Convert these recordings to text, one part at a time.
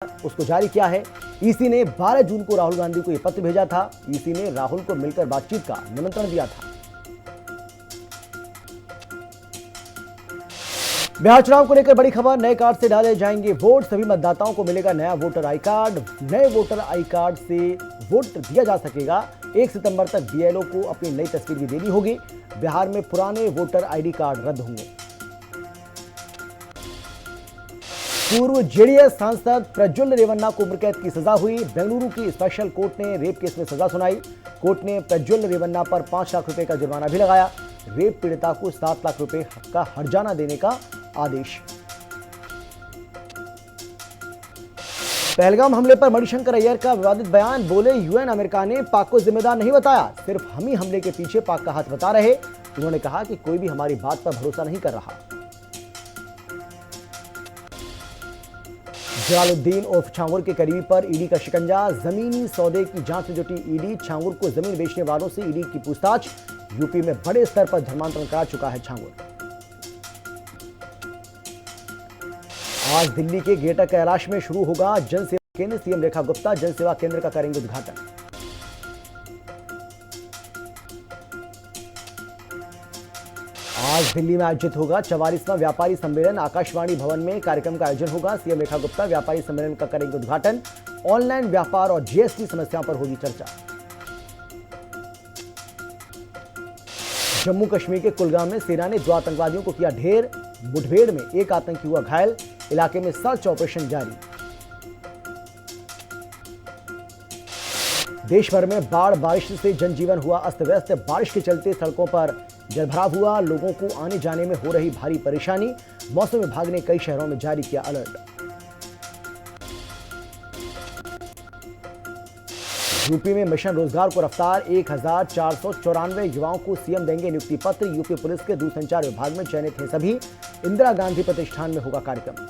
उसको जारी किया है। ईसी ने 12 जून को राहुल गांधी को यह पत्र भेजा था। ईसी ने राहुल को मिलकर बातचीत का निमंत्रण दिया था। बिहार चुनाव को लेकर बड़ी खबर, नए कार्ड से डाले जाएंगे वोट, सभी मतदाताओं को मिलेगा नया वोटर आई कार्ड। नए वोटर आई कार्ड से वोट दिया जा सकेगा। 1 सितंबर तक बीएलओ को अपनी नई तस्वीर भी देनी होगी। बिहार में पुराने वोटर आईडी कार्ड रद्द होंगे। पूर्व जेडीएस सांसद प्रज्वल रेवन्ना को उम्र कैद की सजा हुई। बेंगलुरु की स्पेशल कोर्ट ने रेप केस में सजा सुनाई। कोर्ट ने प्रज्वल रेवन्ना पर 5 लाख रुपए का जुर्माना भी लगाया। रेप पीड़िता को 7 लाख रुपए का हर्जाना देने का आदेश। पहलगाम हमले पर मणिशंकर अय्यर का विवादित बयान, बोले यूएन अमेरिका ने पाक को जिम्मेदार नहीं बताया, सिर्फ हम ही हमले के पीछे पाक का हाथ बता रहे। उन्होंने कहा कि कोई भी हमारी बात पर भरोसा नहीं कर रहा। जलालुद्दीन उर्फ छांगुर के करीबी पर ईडी का शिकंजा, जमीनी सौदे की जांच में जुटी ईडी। छांगुर को जमीन बेचने वालों से ईडी की पूछताछ। यूपी में बड़े स्तर पर धर्मांतरण करा चुका है छांगुर। आज दिल्ली के ग्रेटर कैलाश में शुरू होगा जन सेवा केंद्र। सीएम रेखा गुप्ता जन सेवा केंद्र का करेंगे उद्घाटन। आज दिल्ली में आयोजित होगा 44वां व्यापारी सम्मेलन। आकाशवाणी भवन में कार्यक्रम का आयोजन होगा। सीएम रेखा गुप्ता व्यापारी सम्मेलन का करेंगे उद्घाटन। ऑनलाइन व्यापार और जीएसटी समस्याओं पर होगी चर्चा। जम्मू कश्मीर के कुलगाम में सेना ने 2 आतंकवादियों को किया ढेर। मुठभेड़ में एक आतंकी हुआ घायल। इलाके में सर्च ऑपरेशन जारी। देश भर में बाढ़ बारिश से जनजीवन हुआ अस्त व्यस्त। बारिश के चलते सड़कों पर जलभराव हुआ। लोगों को आने जाने में हो रही भारी परेशानी। मौसम विभाग ने कई शहरों में जारी किया अलर्ट। यूपी में मिशन रोजगार को रफ्तार। 1494 युवाओं को सीएम देंगे नियुक्ति पत्र। यूपी पुलिस के दूरसंचार विभाग में चयनित हैं सभी। इंदिरा गांधी प्रतिष्ठान में होगा कार्यक्रम।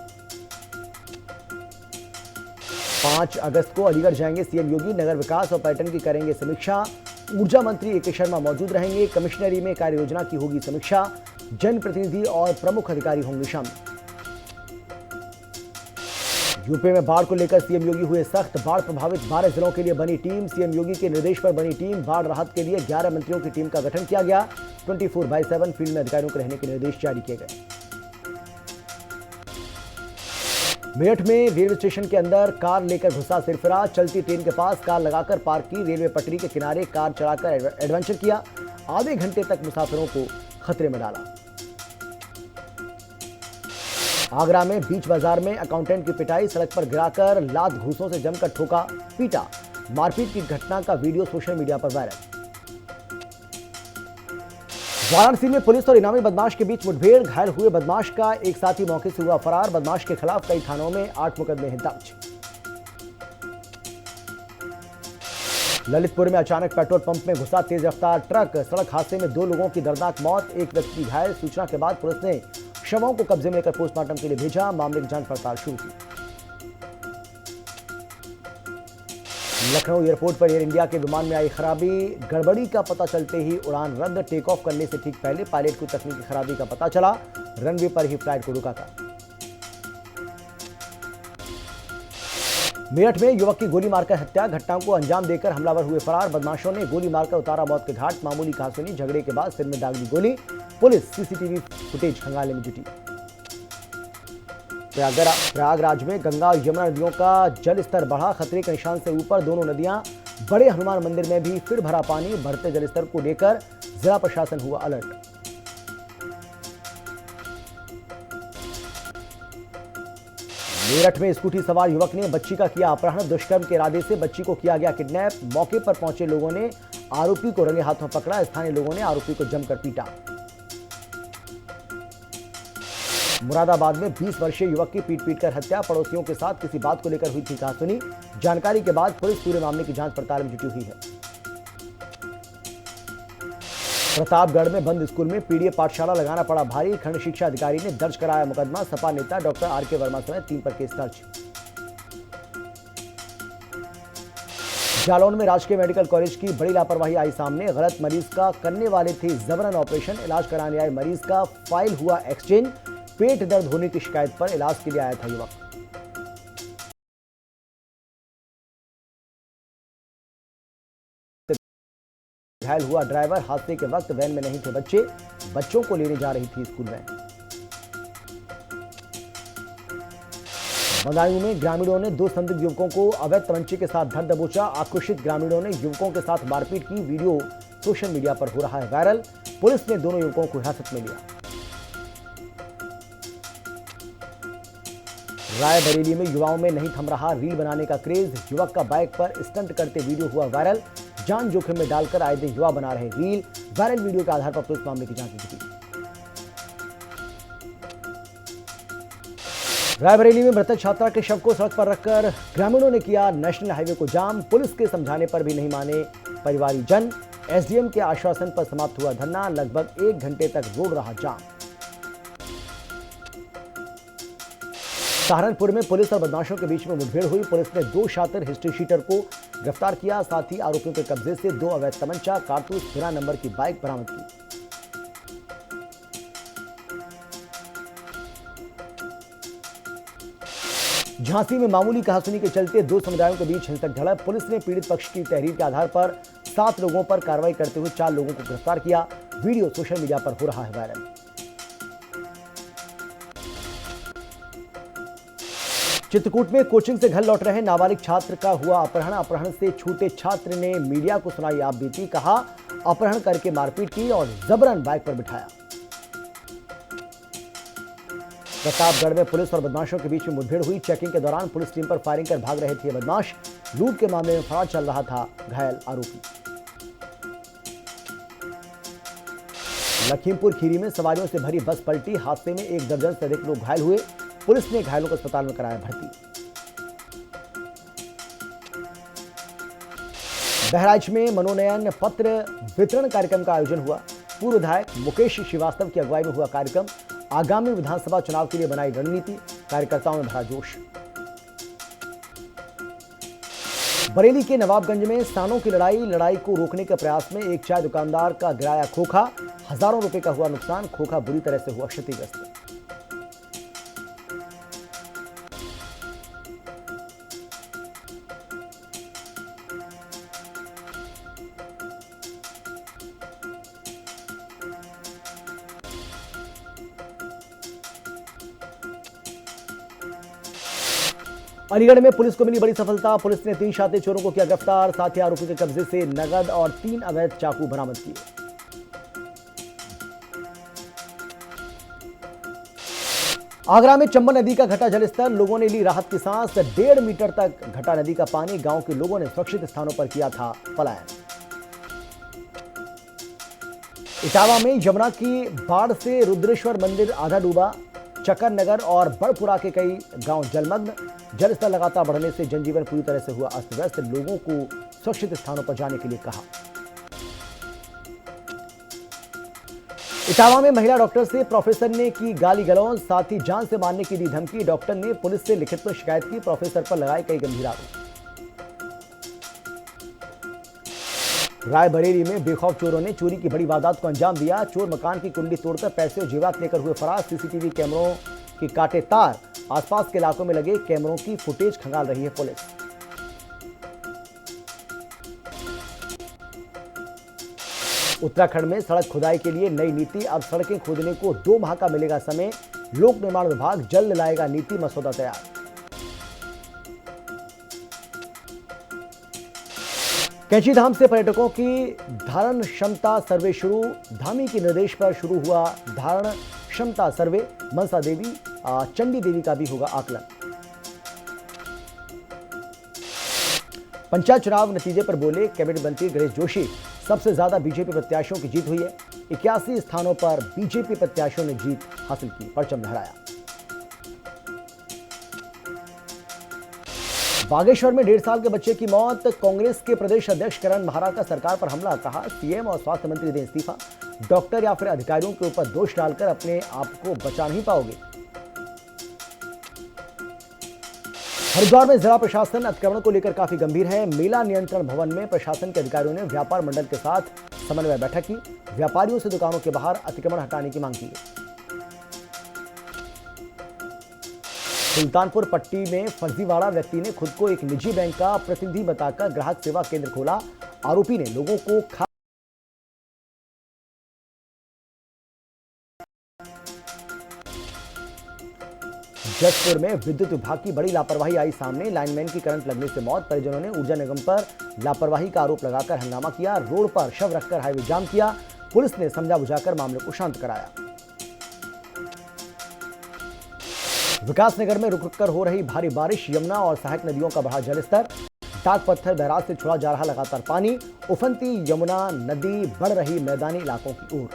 5 अगस्त को अलीगढ़ जाएंगे सीएम योगी। नगर विकास और पर्यटन की करेंगे समीक्षा। ऊर्जा मंत्री एके शर्मा मौजूद रहेंगे। कमिश्नरी में कार्य योजना की होगी समीक्षा। जनप्रतिनिधि और प्रमुख अधिकारी होंगे शामिल। यूपी में बाढ़ को लेकर सीएम योगी हुए सख्त। बाढ़ प्रभावित 12 जिलों के लिए बनी टीम। सीएम योगी के निर्देश पर बनी टीम। बाढ़ राहत के लिए 11 मंत्रियों की टीम का गठन किया गया। 24/7 फील्ड में अधिकारियों को रहने के निर्देश जारी किए गए। मेरठ में रेलवे स्टेशन के अंदर कार लेकर घुसा सिरफिरा। चलती ट्रेन के पास कार लगाकर पार्क की। रेलवे पटरी के किनारे कार चलाकर एडवेंचर किया। आधे घंटे तक मुसाफिरों को खतरे में डाला। आगरा में बीच बाजार में अकाउंटेंट की पिटाई। सड़क पर गिराकर लात घूसों से जमकर ठोका पीटा। मारपीट की घटना का वीडियो सोशल मीडिया पर वायरल। वाराणसी में पुलिस और इनामी बदमाश के बीच मुठभेड़। घायल हुए बदमाश का एक साथी मौके से हुआ फरार। बदमाश के खिलाफ कई थानों में 8 मुकदमे हैं दर्ज। ललितपुर में अचानक पेट्रोल पंप में घुसा तेज रफ्तार ट्रक। सड़क हादसे में 2 लोगों की दर्दनाक मौत। एक व्यक्ति घायल। सूचना के बाद पुलिस ने शवों को कब्जे में लेकर पोस्टमार्टम के लिए भेजा। मामले की जांच पड़ताल शुरू की। लखनऊ एयरपोर्ट पर एयर इंडिया के विमान में आई खराबी। गड़बड़ी का पता चलते ही उड़ान रद्द। टेक ऑफ करने से ठीक पहले पायलट को तकनीकी खराबी का पता चला। रनवे पर ही फ्लाइट को रुका था। मेरठ में युवक की गोली मारकर हत्या। घटना को अंजाम देकर हमलावर हुए फरार। बदमाशों ने गोली मारकर उतारा मौत के घाट। मामूली कहासुनी झगड़े के बाद सिर में दाग दी गोली। पुलिस सीसीटीवी फुटेज खंगालने में जुटी। प्रयागराज में गंगा और यमुना नदियों का जल स्तर बढ़ा। खतरे के निशान से ऊपर दोनों नदियां। बड़े हनुमान मंदिर में भी फिर भरा पानी। बढ़ते जल स्तर को लेकर जिला प्रशासन हुआ अलर्ट। मेरठ में स्कूटी सवार युवक ने बच्ची का किया अपहरण। दुष्कर्म के इरादे से बच्ची को किया गया किडनैप। मौके पर पहुंचे लोगों ने आरोपी को रंगे हाथों पकड़ा। स्थानीय लोगों ने आरोपी को जमकर पीटा। मुरादाबाद में 20 वर्षीय युवक की पीट-पीट हत्या। पड़ोसियों के साथ किसी बात को लेकर हुई थी कहासुनी। जानकारी के बाद पुलिस पूरे मामले की जांच पड़ताल में जुटी हुई है। प्रतापगढ़ में बंद स्कूल में पीडीए पाठशाला लगाना पड़ा भारी। खंड शिक्षा अधिकारी ने दर्ज कराया मुकदमा। सपा नेता डॉक्टर आर.के. वर्मा समेत 3 पर केस दर्ज। जालौन में राजकीय मेडिकल कॉलेज की बड़ी लापरवाही आई सामने। गलत मरीज का करने वाले थे जबरन ऑपरेशन। इलाज कराने आए मरीज का फाइल हुआ एक्सचेंज। पेट दर्द होने की शिकायत पर इलाज के लिए आया था युवक। घायल हुआ ड्राइवर। हादसे के वक्त वैन में नहीं थे बच्चे, बच्चों को लेने जा रही थी स्कूल वैन। बदायूं में ग्रामीणों ने 2 संदिग्ध युवकों को अवैध तमंचे के साथ धर दबोचा। आक्रोशित ग्रामीणों ने युवकों के साथ मारपीट की। वीडियो सोशल मीडिया पर हो रहा है वायरल। पुलिस ने दोनों युवकों को हिरासत में लिया। रायबरेली में युवाओं में नहीं थम रहा रील बनाने का क्रेज। युवक का बाइक पर स्टंट करते वीडियो हुआ वायरल। जान जोखिम में डालकर आए दिन युवा बना रहे रील। वायरल वीडियो के आधार पर पुलिस मामले की जांच की। रायबरेली में मृतक छात्रा के शव को सड़क पर रखकर ग्रामीणों ने किया नेशनल हाईवे को जाम। पुलिस के समझाने पर भी नहीं माने परिवारीजन। एसडीएम के आश्वासन पर समाप्त हुआ धरना। लगभग 1 घंटे तक रोड रहा जाम। सहारनपुर में पुलिस और बदमाशों के बीच में मुठभेड़ हुई। पुलिस ने 2 शातिर हिस्ट्री शीटर को गिरफ्तार किया। साथ ही आरोपियों के कब्जे से 2 अवैध तमंचा, कारतूस, बिना नंबर की बाइक बरामद की। झांसी में मामूली कहासुनी के चलते 2 समुदायों के बीच हिंसक झड़प। पुलिस ने पीड़ित पक्ष की तहरीर के आधार पर 7 लोगों पर कार्रवाई करते हुए 4 लोगों को गिरफ्तार किया। वीडियो सोशल मीडिया पर हो रहा है वायरल। चित्रकूट में कोचिंग से घर लौट रहे नाबालिग छात्र का हुआ अपहरण। अपहरण से छूटे छात्र ने मीडिया को सुनाई आप बीती। कहा, अपहरण करके मारपीट की और जबरन बाइक पर बिठाया। प्रतापगढ़ में पुलिस और बदमाशों के बीच में मुठभेड़ हुई। चेकिंग के दौरान पुलिस टीम पर फायरिंग कर भाग रहे थे बदमाश। लूट के मामले में फरार चल रहा था घायल आरोपी। लखीमपुर खीरी में सवारियों से भरी बस पलटी। हादसे में 1 दर्जन से अधिक लोग घायल हुए। पुलिस ने घायलों को अस्पताल में कराया भर्ती। बहराइच में मनोनयन पत्र वितरण कार्यक्रम का आयोजन हुआ। पूर्व विधायक मुकेश श्रीवास्तव की अगुवाई में हुआ कार्यक्रम। आगामी विधानसभा चुनाव के लिए बनाई रणनीति। कार्यकर्ताओं में भरा जोश। बरेली के नवाबगंज में स्थानों की लड़ाई को रोकने के प्रयास में एक चाय दुकानदार का गिराया खोखा। हजारों रुपए का हुआ नुकसान। खोखा बुरी तरह से हुआ क्षतिग्रस्त। अलीगढ़ में पुलिस को मिली बड़ी सफलता। पुलिस ने 3 शातिर चोरों को किया गिरफ्तार। साथ ही आरोपी के कब्जे से नगद और 3 अवैध चाकू बरामद किए। आगरा में चंबल नदी का घटा जलस्तर। लोगों ने ली राहत की सांस। 1.5 मीटर तक घटा नदी का पानी। गांव के लोगों ने सुरक्षित स्थानों पर किया था पलायन। इटावा में यमुना की बाढ़ से रुद्रेश्वर मंदिर आधा डूबा। चकर नगर और बड़पुरा के कई गांव जलमग्न। जलस्तर लगातार बढ़ने से जनजीवन पूरी तरह से हुआ अस्त व्यस्त। लोगों को सुरक्षित स्थानों पर जाने के लिए कहा। इटावा में महिला डॉक्टर से प्रोफेसर ने की गाली गलौज। साथ ही जान से मारने की दी धमकी। डॉक्टर ने पुलिस से लिखित में शिकायत की। प्रोफेसर पर लगाए कई गंभीर आरोप। रायबरेली में बेखौफ चोरों ने चोरी की बड़ी वारदात को अंजाम दिया। चोर मकान की कुंडी तोड़कर पैसे और जेवरात लेकर हुए फरार। सीसीटीवी कैमरों के काटे तार। आसपास के इलाकों में लगे कैमरों की फुटेज खंगाल रही है पुलिस। उत्तराखंड में सड़क खुदाई के लिए नई नीति। अब सड़कें खोदने को 2 माह का मिलेगा समय। लोक निर्माण विभाग जल्द लाएगा नीति मसौदा तैयार। कैंचीधाम से पर्यटकों की धारण क्षमता सर्वे शुरू। धामी के निर्देश पर शुरू हुआ धारण क्षमता सर्वे। मनसा देवी, चंडी देवी का भी होगा आकलन। पंचायत चुनाव नतीजे पर बोले कैबिनेट मंत्री गणेश जोशी। सबसे ज्यादा बीजेपी प्रत्याशियों की जीत हुई है। 81 स्थानों पर बीजेपी प्रत्याशियों ने जीत हासिल की। परचम लहराया। बागेश्वर में 1.5 साल के बच्चे की मौत। कांग्रेस के प्रदेश अध्यक्ष करण महारा का सरकार पर हमला। कहा, सीएम और स्वास्थ्य मंत्री दें इस्तीफा। डॉक्टर या फिर अधिकारियों के ऊपर दोष डालकर अपने आप को बचा नहीं पाओगे। हरिद्वार में जिला प्रशासन अतिक्रमण को लेकर काफी गंभीर है। मेला नियंत्रण भवन में प्रशासन के अधिकारियों ने व्यापार मंडल के साथ समन्वय बैठक की। व्यापारियों से दुकानों के बाहर अतिक्रमण हटाने की मांग की। सुल्तानपुर पट्टी में फर्जीवाड़ा व्यक्ति ने खुद को एक निजी बैंक का प्रतिनिधि बताकर ग्राहक सेवा केंद्र खोला। आरोपी ने लोगों को जसपुर में विद्युत विभाग की बड़ी लापरवाही आई सामने। लाइनमैन की करंट लगने से मौत। परिजनों ने ऊर्जा निगम पर लापरवाही का आरोप लगाकर हंगामा किया। रोड पर शव रखकर हाईवे जाम किया। पुलिस ने समझा बुझाकर मामले को शांत कराया। विकासनगर में रुक रुक कर हो रही भारी बारिश। यमुना और सहायक नदियों का बढ़ा जलस्तर। टाक पत्थर बैराज से छोड़ा जा रहा लगातार पानी। उफनती यमुना नदी बढ़ रही मैदानी इलाकों की ओर।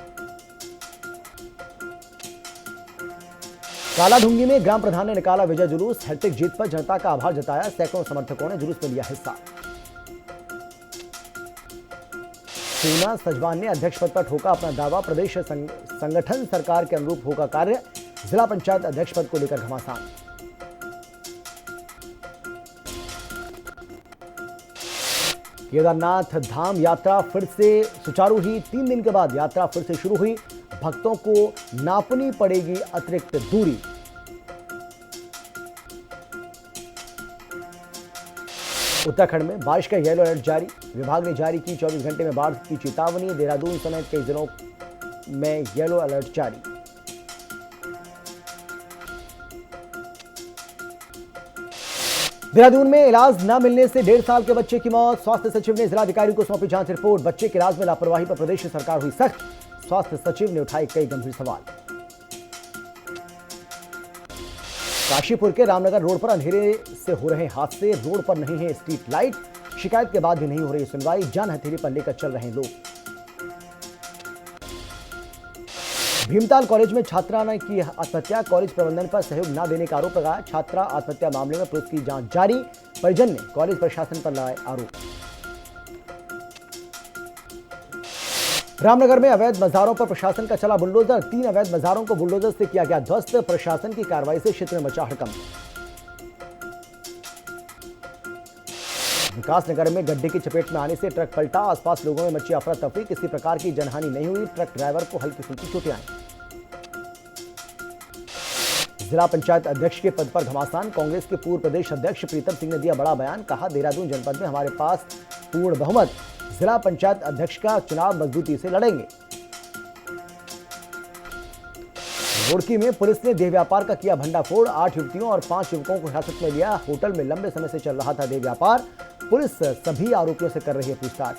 कालाढूंगी में ग्राम प्रधान ने निकाला विजय जुलूस। हैट्रिक जीत पर जनता का आभार जताया। सैकड़ों समर्थकों ने जुलूस में लिया हिस्सा। पूना सजवान ने अध्यक्ष पद पर ठोका अपना दावा। प्रदेश संगठन सरकार के अनुरूप होगा कार्य। जिला पंचायत अध्यक्ष पद को लेकर घमासान। केदारनाथ धाम यात्रा फिर से सुचारू हुई। 3 दिन के बाद यात्रा फिर से शुरू हुई। भक्तों को नापनी पड़ेगी अतिरिक्त दूरी। उत्तराखंड में बारिश का येलो अलर्ट जारी। विभाग ने जारी की 24 घंटे में बाढ़ की चेतावनी। देहरादून समेत कई जिलों में येलो अलर्ट जारी। देहरादून में इलाज न मिलने से 1.5 साल के बच्चे की मौत। स्वास्थ्य सचिव ने जिलाधिकारी को सौंपी जांच रिपोर्ट। बच्चे के इलाज में लापरवाही पर प्रदेश सरकार हुई सख्त। स्वास्थ्य सचिव ने उठाए कई गंभीर सवाल। काशीपुर के रामनगर रोड पर अंधेरे से हो रहे हादसे। रोड पर नहीं है स्ट्रीट लाइट। शिकायत के बाद भी नहीं हो रही सुनवाई। जान हथेली पर लेकर चल रहे लोग। भीमताल कॉलेज में छात्रा ने की आत्महत्या। कॉलेज प्रबंधन पर सहयोग न देने का आरोप लगाया। छात्रा आत्महत्या मामले में पुलिस की जांच जारी। परिजन ने कॉलेज प्रशासन पर लगाए आरोप। रामनगर में अवैध मजारों पर प्रशासन का चला बुलडोजर। 3 अवैध मजारों को बुलडोजर से किया गया ध्वस्त। प्रशासन की कार्रवाई से क्षेत्र में मचा हड़कंप। विकासनगर में गड्ढे की चपेट में आने से ट्रक पलटा। आसपास लोगों में मची अफरा तफरी। किसी प्रकार की जनहानि नहीं हुई। ट्रक ड्राइवर को हल्की फुल्की चोटें आई। जिला पंचायत अध्यक्ष के पद पर घमासान। कांग्रेस के पूर्व प्रदेश अध्यक्ष प्रीतम सिंह ने दिया बड़ा बयान। कहा, देहरादून जनपद में हमारे पास पूर्ण बहुमत। जिला पंचायत अध्यक्ष का चुनाव मजबूती से लड़ेंगे। रुड़की में पुलिस ने देह व्यापार का किया भंडाफोड़। 8 युवतियों और 5 युवकों को हिरासत में लिया। होटल में लंबे समय से चल रहा था देह व्यापार। पुलिस सभी आरोपियों से कर रही है पूछताछ।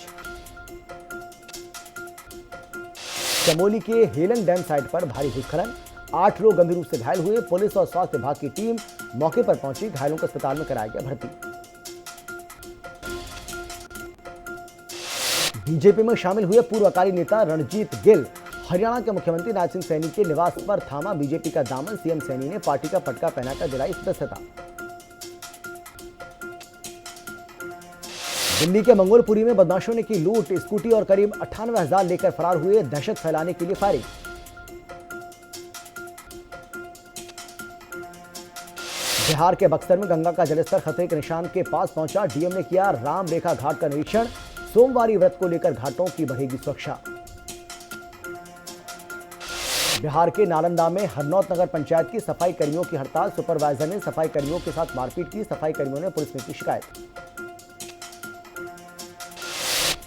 चमोली के हेलन डैम साइट पर भारी भूस्खलन। 8 लोग गंभीर रूप से घायल हुए। पुलिस और स्वास्थ्य विभाग की टीम मौके पर पहुंची। घायलों को अस्पताल में कराया गया भर्ती। बीजेपी में शामिल हुए पूर्व अकाली नेता रणजीत गिल। हरियाणा के मुख्यमंत्री नायब सिंह सैनी के निवास पर थामा बीजेपी का दामन। सीएम सैनी ने पार्टी का पटका पहनाकर दिलाई सदस्यता। दिल्ली के मंगोलपुरी में बदमाशों ने की लूट। स्कूटी और करीब 98,000 लेकर फरार हुए। दहशत फैलाने के लिए फायरिंग। बिहार के बक्सर में गंगा का जलस्तर खतरे के निशान के पास पहुंचा। डीएम ने किया राम रेखा घाट का निरीक्षण। सोमवारी व्रत को लेकर घाटों की बढ़ेगी सुरक्षा। बिहार के नालंदा में हरनौत नगर पंचायत की सफाई कर्मियों की हड़ताल। सुपरवाइजर ने सफाई कर्मियों के साथ मारपीट की। सफाई कर्मियों ने पुलिस में की शिकायत।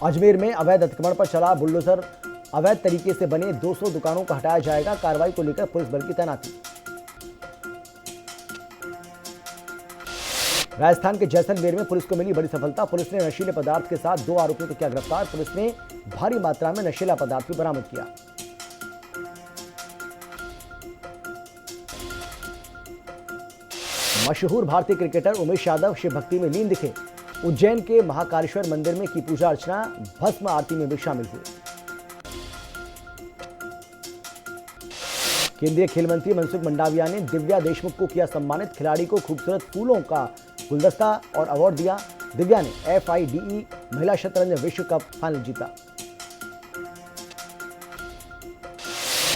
अजमेर में अवैध अतिक्रमण पर चला बुलडोजर। अवैध तरीके से बने 200 दुकानों को हटाया जाएगा। कार्रवाई को लेकर पुलिस बल की तैनाती। राजस्थान के जैसलमेर में पुलिस को मिली बड़ी सफलता। पुलिस ने नशीले पदार्थ के साथ 2 आरोपियों को किया गिरफ्तार। पुलिस ने भारी मात्रा में नशीला पदार्थ भी बरामद किया। मशहूर भारतीय क्रिकेटर उमेश यादव शिव भक्ति में लीन दिखे। उज्जैन के महाकालेश्वर मंदिर में की पूजा अर्चना। भस्म आरती में भी शामिल हुए। केंद्रीय खेल मंत्री मनसुख मंडाविया ने दिव्या देशमुख को किया सम्मानित। खिलाड़ी को खूबसूरत फूलों का गुलदस्ता और अवार्ड दिया। दिव्या ने FIDE महिला शतरंज विश्व कप फाइनल जीता।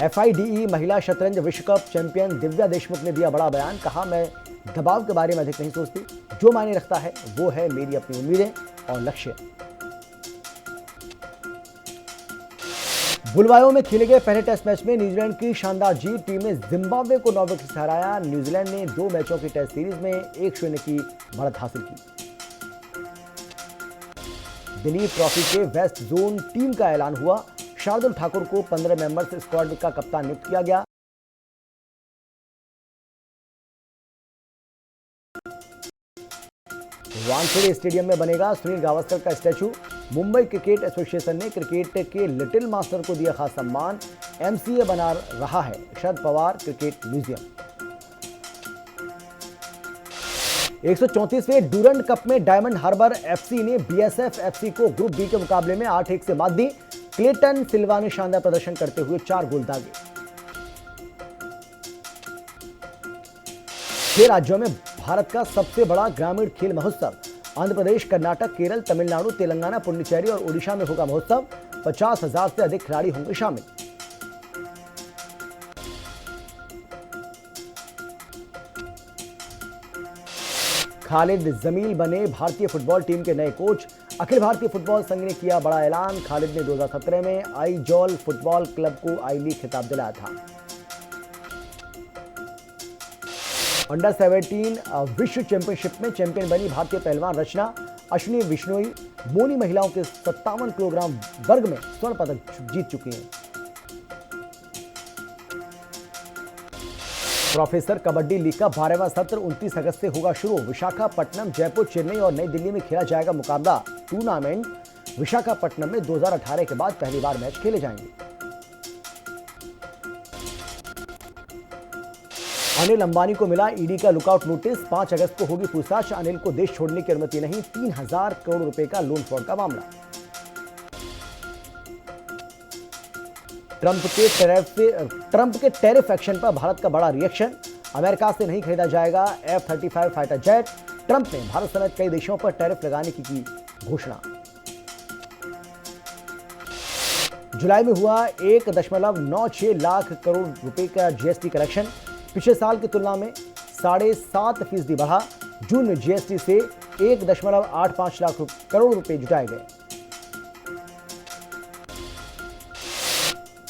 FIDE महिला शतरंज विश्व कप चैंपियन दिव्या देशमुख ने दिया बड़ा बयान। कहा, मैं दबाव के बारे में अधिक नहीं सोचती। जो मायने रखता है वो है मेरी अपनी उम्मीदें और लक्ष्य। बुलवायो में खेले गए पहले टेस्ट मैच में न्यूजीलैंड की शानदार जीत। टीम ने जिम्बाब्वे को 9 विकेट से हराया। न्यूजीलैंड ने 2 मैचों की टेस्ट सीरीज में 1-0 की बढ़त हासिल की। दिलीप ट्रॉफी के वेस्ट जोन टीम का ऐलान हुआ। शार्दुल ठाकुर को 15 मेंबर्स स्क्वाड का कप्तान नियुक्त किया गया। वानखेड़े स्टेडियम में बनेगा सुनील गावस्कर का स्टैचू। मुंबई क्रिकेट एसोसिएशन ने क्रिकेट के लिटिल मास्टर को दिया खास सम्मान। एमसीए बना रहा है शरद पवार क्रिकेट म्यूजियम। 134वें डूरंड कप में डायमंड हार्बर एफसी ने बीएसएफ एफसी को ग्रुप बी के मुकाबले में 8-1 से मात दी। क्लेटन सिल्वा ने शानदार प्रदर्शन करते हुए 4 गोल दागे। 6 राज्यों में भारत का सबसे बड़ा ग्रामीण खेल महोत्सव। आंध्र प्रदेश, कर्नाटक, केरल, तमिलनाडु, तेलंगाना, पुडुचेरी और ओडिशा में होगा महोत्सव। 50,000 से अधिक खिलाड़ी होंगे शामिल। खालिद जमील बने भारतीय फुटबॉल टीम के नए कोच। अखिल भारतीय फुटबॉल संघ ने किया बड़ा ऐलान। खालिद ने 2017 में आईजॉल फुटबॉल क्लब को आई लीग खिताब दिलाया था। अंडर 17 विश्व चैंपियनशिप में चैंपियन बनी भारतीय पहलवान रचना अश्विनी बिश्नोई मोनी महिलाओं के 57 किलोग्राम वर्ग में स्वर्ण पदक जीत चुकी हैं। प्रोफेसर कबड्डी लीग का 12वां सत्र 29 अगस्त से होगा शुरू। विशाखापट्टनम, जयपुर, चेन्नई और नई दिल्ली में खेला जाएगा मुकाबला। टूर्नामेंट विशाखापट्टनम में 2018 के बाद पहली बार मैच खेले जाएंगे। अनिल अंबानी को मिला ईडी का लुकआउट नोटिस। 5 अगस्त को होगी पूछताछ। अनिल को देश छोड़ने की अनुमति नहीं। 3000 करोड़ रुपए का लोन फ्रॉड का मामला। ट्रंप के टैरिफ एक्शन पर भारत का बड़ा रिएक्शन। अमेरिका से नहीं खरीदा जाएगा F-35 फाइटर जेट। ट्रंप ने भारत समेत कई देशों पर टैरिफ लगाने की घोषणा। जुलाई में हुआ 1.96 लाख करोड़ रुपए का जीएसटी कलेक्शन। पिछले साल की तुलना में 7.5% बढ़ा। जून में जीएसटी से 1.85 लाख करोड़ रुपए जुटाए गए।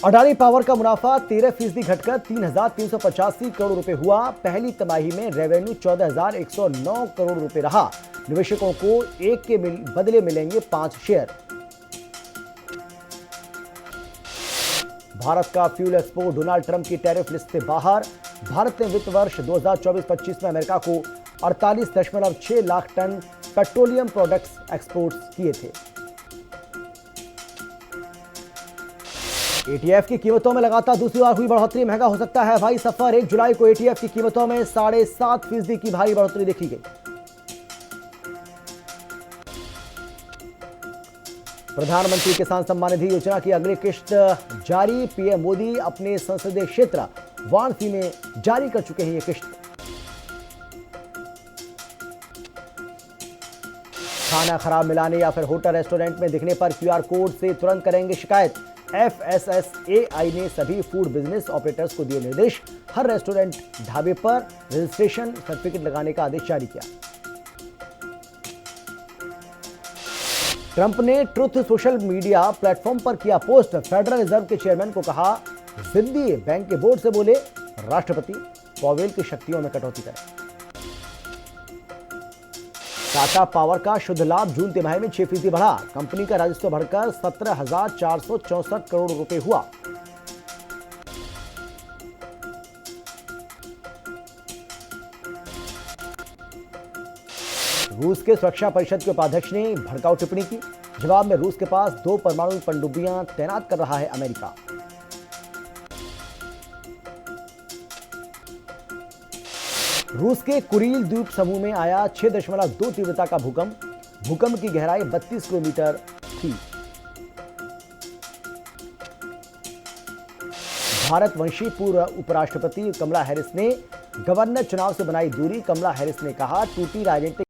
अडानी पावर का मुनाफा 13% घटकर 3,385 करोड़ रुपए हुआ। पहली तिमाही में रेवेन्यू 14,109 करोड़ रुपए रहा। निवेशकों को 1 के बदले मिलेंगे 5 शेयर। भारत का फ्यूल एक्सपोर्ट डोनाल्ड ट्रंप की टैरिफ लिस्ट से बाहर। भारत ने वित्त वर्ष 2024-25 में अमेरिका को 48.6 lakh tonne petroleum products export किए थे। एटीएफ की कीमतों में लगातार दूसरी बार हुई बढ़ोतरी। महंगा हो सकता है हवाई सफर। 1 जुलाई को एटीएफ की कीमतों में 7.5% की भारी बढ़ोतरी देखी गई। प्रधानमंत्री किसान सम्मान निधि योजना की अगली किश्त जारी। पीएम मोदी अपने संसदीय क्षेत्र वाराणसी में जारी कर चुके हैं ये किश्त। खाना खराब मिलाने या फिर होटल रेस्टोरेंट में दिखने पर क्यूआर कोड से तुरंत करेंगे शिकायत। एफएसएसएआई ने सभी फूड बिजनेस ऑपरेटर्स को दिए निर्देश। हर रेस्टोरेंट, ढाबे पर रजिस्ट्रेशन सर्टिफिकेट लगाने का आदेश जारी किया। ट्रंप ने ट्रुथ सोशल मीडिया प्लेटफॉर्म पर किया पोस्ट। फेडरल रिजर्व के चेयरमैन को कहा जिद्दी, बैंक के बोर्ड से बोले राष्ट्रपति पॉवेल की शक्तियों में कटौती करें। टाटा पावर का शुद्ध लाभ जून तिमाही में 6% बढ़ा। कंपनी का राजस्व बढ़कर 17,464 करोड़ रुपए हुआ। रूस के सुरक्षा परिषद के उपाध्यक्ष ने भड़काऊ टिप्पणी की। जवाब में रूस के पास 2 परमाणु पनडुब्बियां तैनात कर रहा है अमेरिका। रूस के कुरील द्वीप समूह में आया 6.2 तीव्रता का भूकंप। भूकंप की गहराई 32 किलोमीटर थी। भारतवंशी पूर्व उपराष्ट्रपति कमला हैरिस ने गवर्नर चुनाव से बनाई दूरी। कमला हैरिस ने कहा टूटी राजनीतिक।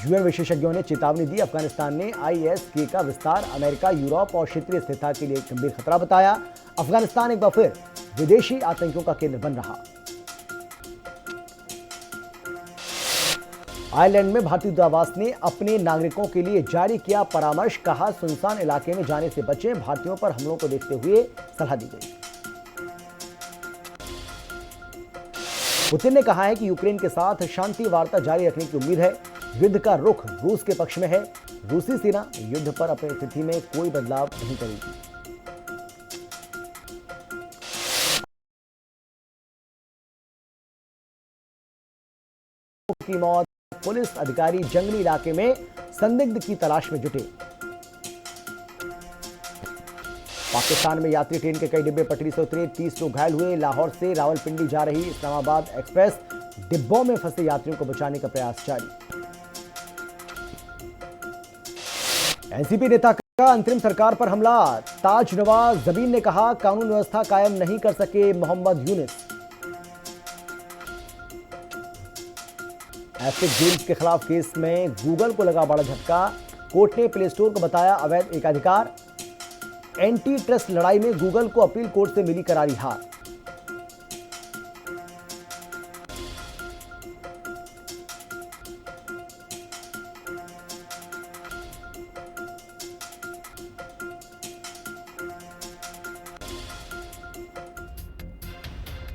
यूएन विशेषज्ञों ने चेतावनी दी। अफगानिस्तान ने आईएसके का विस्तार अमेरिका, यूरोप और क्षेत्रीय स्थिरता के लिए गंभीर खतरा बताया। अफगानिस्तान एक बार फिर विदेशी आतंकियों का केंद्र बन रहा। आयरलैंड में भारतीय दूतावास ने अपने नागरिकों के लिए जारी किया परामर्श। कहा सुनसान इलाके में जाने से बचें। भारतीयों पर हमलों को देखते हुए सलाह दी गई। पुतिन ने कहा है कि यूक्रेन के साथ शांति वार्ता जारी रखने की उम्मीद है। युद्ध का रुख रूस के पक्ष में है। रूसी सेना युद्ध पर अपनी स्थिति में कोई बदलाव नहीं करेगी। की मौत। पुलिस अधिकारी जंगली इलाके में संदिग्ध की तलाश में जुटे। पाकिस्तान में यात्री ट्रेन के कई डिब्बे पटरी से उतरे, 30 लोग घायल हुए। लाहौर से रावलपिंडी जा रही इस्लामाबाद एक्सप्रेस डिब्बों में फंसे यात्रियों को बचाने का प्रयास जारी। एनसीपी नेता का अंतरिम सरकार पर हमला। ताज नवाज जमीन ने कहा, कानून व्यवस्था कायम नहीं कर सके मोहम्मद यूनिस। एपिक गेम्स के खिलाफ केस में गूगल को लगा बड़ा झटका। कोर्ट ने प्ले स्टोर को बताया अवैध एकाधिकार। एंटी ट्रस्ट लड़ाई में गूगल को अपील कोर्ट से मिली करारी हार।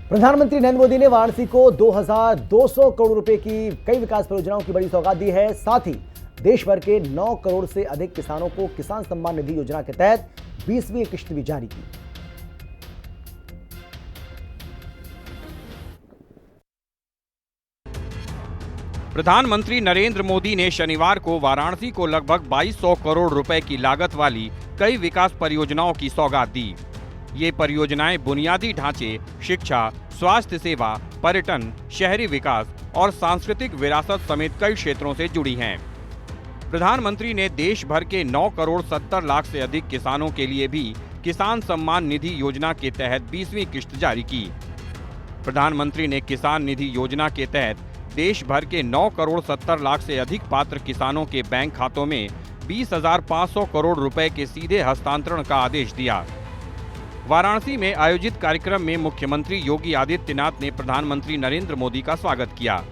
प्रधानमंत्री नरेंद्र मोदी ने वाराणसी को 2200 करोड़ रुपए की कई विकास परियोजनाओं की बड़ी सौगात दी है। साथ ही देश भर के 9 करोड़ से अधिक किसानों को किसान सम्मान निधि योजना के तहत 20वीं किश्त भी जारी की। प्रधानमंत्री नरेंद्र मोदी ने शनिवार को वाराणसी को लगभग 2200 करोड़ रुपए की लागत वाली कई विकास परियोजनाओं की सौगात दी। ये परियोजनाएं बुनियादी ढांचे, शिक्षा, स्वास्थ्य सेवा, पर्यटन, शहरी विकास और सांस्कृतिक विरासत समेत कई क्षेत्रों से जुड़ी हैं। प्रधानमंत्री ने देश भर के 9 करोड़ 70 लाख से अधिक किसानों के लिए भी किसान सम्मान निधि योजना के तहत 20वीं किश्त जारी की। प्रधानमंत्री ने किसान निधि योजना के तहत देश भर के 9 करोड़ 70 लाख से अधिक पात्र किसानों के बैंक खातों में 20,500 करोड़ रुपए के सीधे हस्तांतरण का आदेश दिया। वाराणसी में आयोजित कार्यक्रम में मुख्यमंत्री योगी आदित्यनाथ ने प्रधानमंत्री नरेंद्र मोदी का स्वागत किया।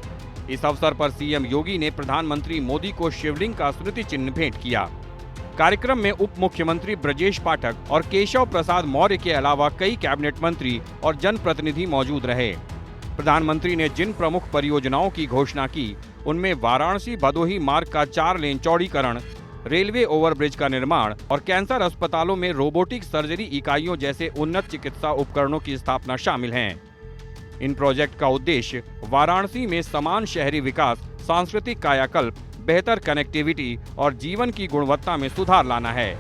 इस अवसर पर सीएम योगी ने प्रधानमंत्री मोदी को शिवलिंग का स्मृति चिन्ह भेंट किया। कार्यक्रम में उप मुख्यमंत्री ब्रजेश पाठक और केशव प्रसाद मौर्य के अलावा कई कैबिनेट मंत्री और जनप्रतिनिधि मौजूद रहे। प्रधानमंत्री ने जिन प्रमुख परियोजनाओं की घोषणा की, उनमें वाराणसी भदोही मार्ग का 4 लेन चौड़ीकरण, रेलवे ओवरब्रिज का निर्माण और कैंसर अस्पतालों में रोबोटिक सर्जरी इकाइयों जैसे उन्नत चिकित्सा उपकरणों की स्थापना शामिल हैं। इन प्रोजेक्ट का उद्देश्य वाराणसी में समान शहरी विकास, सांस्कृतिक कायाकल्प, बेहतर कनेक्टिविटी और जीवन की गुणवत्ता में सुधार लाना है।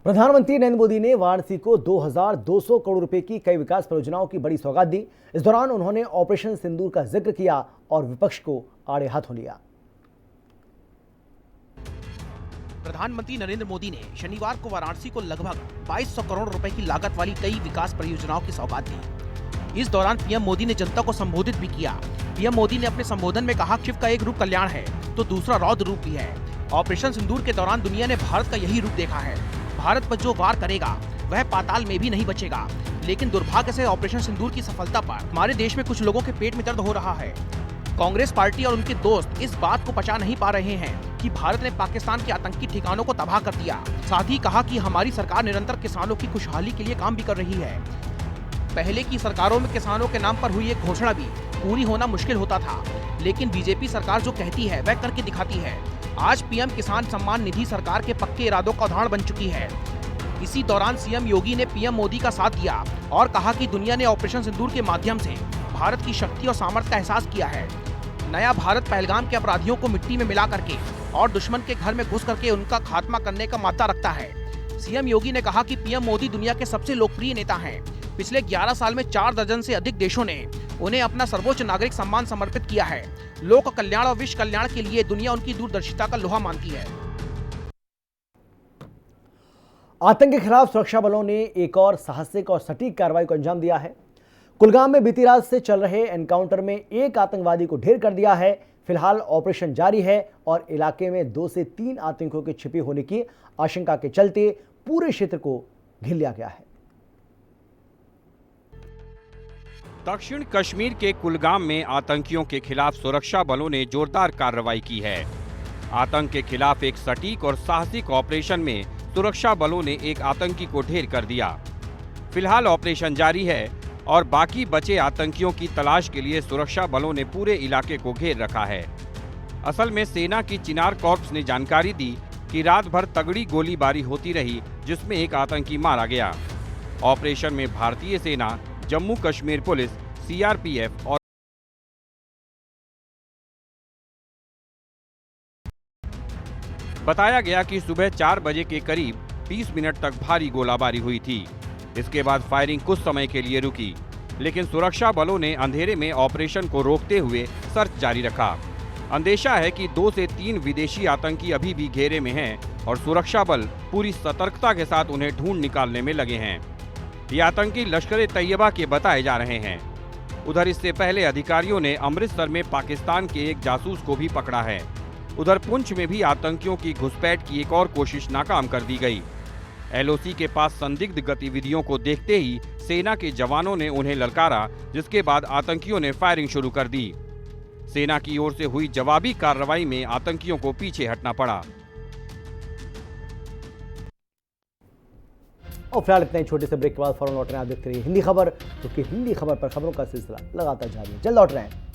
प्रधानमंत्री नरेंद्र मोदी ने वाराणसी को 2200 करोड़ रुपए की कई विकास परियोजनाओं की बड़ी सौगात दी। इस दौरान उन्होंने ऑपरेशन सिंदूर का जिक्र किया और विपक्ष को आड़े हाथों लिया। प्रधानमंत्री नरेंद्र मोदी ने शनिवार को वाराणसी को लगभग 2200 करोड़ रुपए की लागत वाली कई विकास परियोजनाओं की सौगात दी। इस दौरान पीएम मोदी ने जनता को संबोधित भी किया। पीएम मोदी ने अपने संबोधन में कहा, शिव का एक रूप कल्याण है तो दूसरा रौद्र रूप भी है। ऑपरेशन सिंदूर के दौरान दुनिया ने भारत का यही रूप देखा है। भारत पर जो वार करेगा वह पाताल में भी नहीं बचेगा। लेकिन दुर्भाग्य से ऑपरेशन सिंदूर की सफलता पर हमारे देश में कुछ लोगों के पेट में दर्द हो रहा है। कांग्रेस पार्टी और उनके दोस्त इस बात को पचा नहीं पा रहे हैं कि भारत ने पाकिस्तान के आतंकी ठिकानों को तबाह कर दिया। साथ ही कहा कि हमारी सरकार निरंतर किसानों की खुशहाली के लिए काम भी कर रही है। पहले की सरकारों में किसानों के नाम पर हुई एक घोषणा भी पूरी होना मुश्किल होता था, लेकिन बीजेपी सरकार जो कहती है वह करके दिखाती है। आज पीएम किसान सम्मान निधि सरकार के पक्के इरादों का उदाहरण बन चुकी है। इसी दौरान सीएम योगी ने पीएम मोदी का साथ दिया और कहा कि दुनिया ने ऑपरेशन सिंदूर के माध्यम से भारत की शक्ति और सामर्थ्य का एहसास किया है। नया भारत पहलगाम के अपराधियों को मिट्टी में मिला करके और दुश्मन के घर में घुस करके उनका खात्मा करने का मादा रखता है। सीएम योगी ने कहा कि पीएम मोदी दुनिया के सबसे लोकप्रिय नेता हैं। पिछले 11 साल में 4 दर्जन से अधिक देशों ने उन्हें अपना सर्वोच्च नागरिक सम्मान समर्पित किया है। लोक कल्याण और विश्व कल्याण के लिए दुनिया उनकी दूरदर्शिता का लोहा मानती है। आतंक के खिलाफ सुरक्षा बलों ने एक और साहसिक और सटीक कार्रवाई को अंजाम दिया है। कुलगाम में बीती रात से चल रहे एनकाउंटर में एक आतंकवादी को ढेर कर दिया है। फिलहाल ऑपरेशन जारी है और इलाके में 2 से 3 आतंकियों के छिपे होने की आशंका के चलते पूरे क्षेत्र को घेर लिया गया है। दक्षिण कश्मीर के कुलगाम में आतंकियों के खिलाफ सुरक्षा बलों ने जोरदार कार्रवाई की है। आतंक के खिलाफ एक सटीक और साहसिक ऑपरेशन में सुरक्षा बलों ने एक आतंकी को ढेर कर दिया। फिलहाल ऑपरेशन जारी है और बाकी बचे आतंकियों की तलाश के लिए सुरक्षा बलों ने पूरे इलाके को घेर रखा है। असल में सेना की चिनार कॉर्प्स ने जानकारी दी कि रात भर तगड़ी गोलीबारी होती रही, जिसमें एक आतंकी मारा गया। ऑपरेशन में भारतीय सेना, जम्मू कश्मीर पुलिस, सीआरपीएफ और बताया गया कि सुबह 4 बजे के करीब 30 मिनट तक भारी गोलाबारी हुई थी। इसके बाद फायरिंग कुछ समय के लिए रुकी, लेकिन सुरक्षा बलों ने अंधेरे में ऑपरेशन को रोकते हुए सर्च जारी रखा। अंदेशा है कि 2 से 3 विदेशी आतंकी अभी भी घेरे में हैं और सुरक्षा बल पूरी सतर्कता के साथ उन्हें ढूंढ निकालने में लगे हैं। ये आतंकी लश्कर-ए-तैयबा के बताए जा रहे हैं। उधर इससे पहले अधिकारियों ने अमृतसर में पाकिस्तान के एक जासूस को भी पकड़ा है। उधर पुंछ में भी आतंकियों की घुसपैठ की एक और कोशिश नाकाम कर दी गई। एलओसी के पास संदिग्ध गतिविधियों को देखते ही सेना के जवानों ने उन्हें ललकारा, जिसके बाद आतंकियों ने फायरिंग शुरू कर दी। सेना की ओर से हुई जवाबी कार्रवाई में आतंकियों को पीछे हटना पड़ा। और फिलहाल इतने छोटे से ब्रेक के बाद फौरन लौट रहे हैं। आप देखते रहिए हिंदी खबर, क्योंकि हिंदी खबर पर खबरों का सिलसिला लगातार जारी है। जल्द लौट रहे हैं।